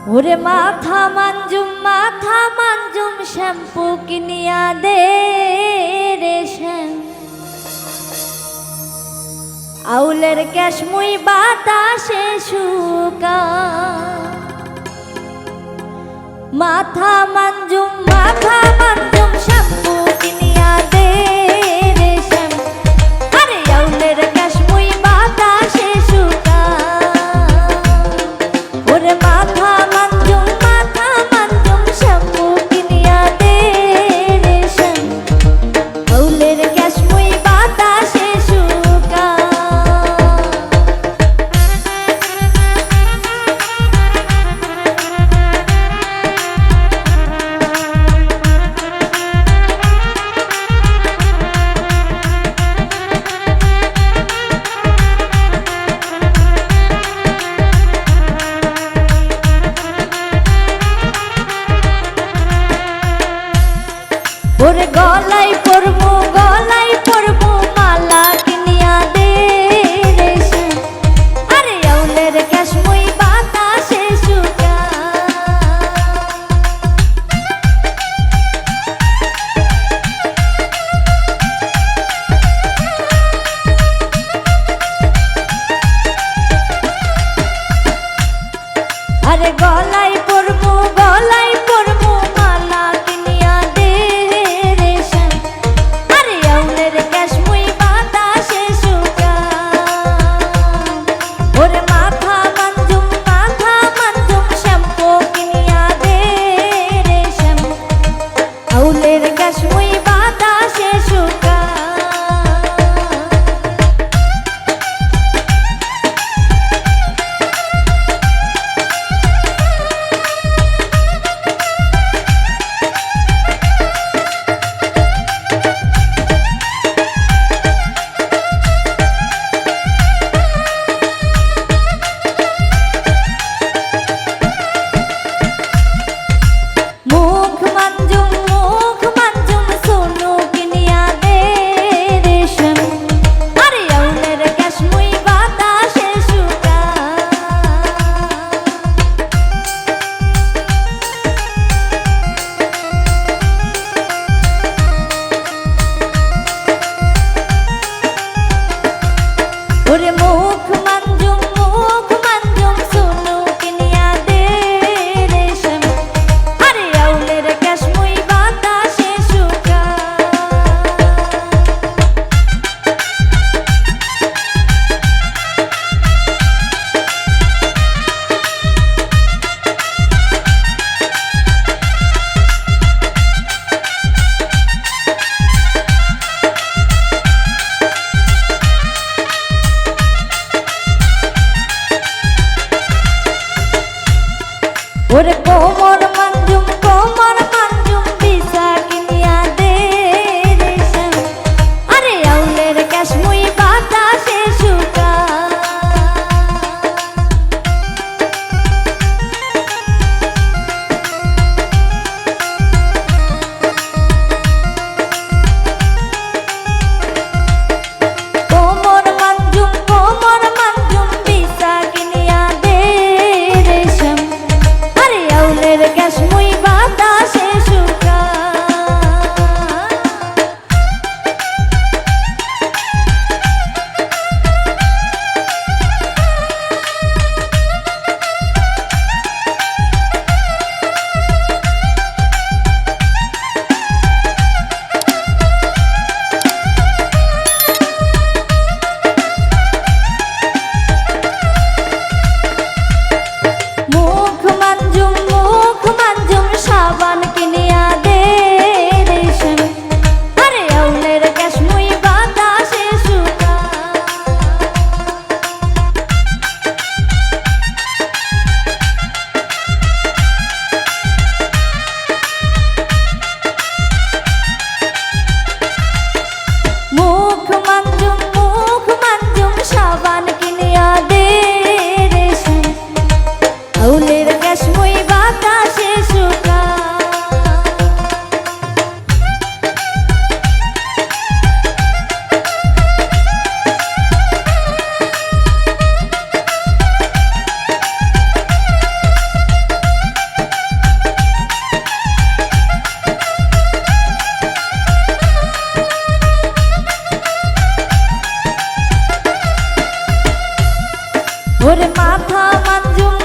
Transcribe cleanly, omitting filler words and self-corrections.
ওরে মাথা মানজুম শ্যাম্পু কিনিয়া দে রে শ্যাম আউলের ক্যাশ মুই বাতাসে শুকা মাথা মানজুম শ্যাম্পু কিনিয়া দে রে শ্যাম আরে আউলের ক্যাশ মুই বাতাসে শুকা ওরে মাথা মানজুম শ্যাম্পু কিনিয়া দে রে শ্যাম আউলের ক্যাশ মুই বাতাসে শুকা ওরে গলায় পরমু মালা কিনিয়া দে রে শ্যাম আরে আউলের ক্যাশ মুই বাতাসে শুকা আরে গলায় পরমু মালা কিনিয়া দে রে শ্যাম আরে আউলের ক্যাশ মুই বাতাসে শুকা ওরে মাথা মানজুম শ্যাম্পু কিনিয়া দে রে শ্যাম আউলের ক্যাশ মুই বাতাসে শুকা ওরে মাথা মাঞ্জুম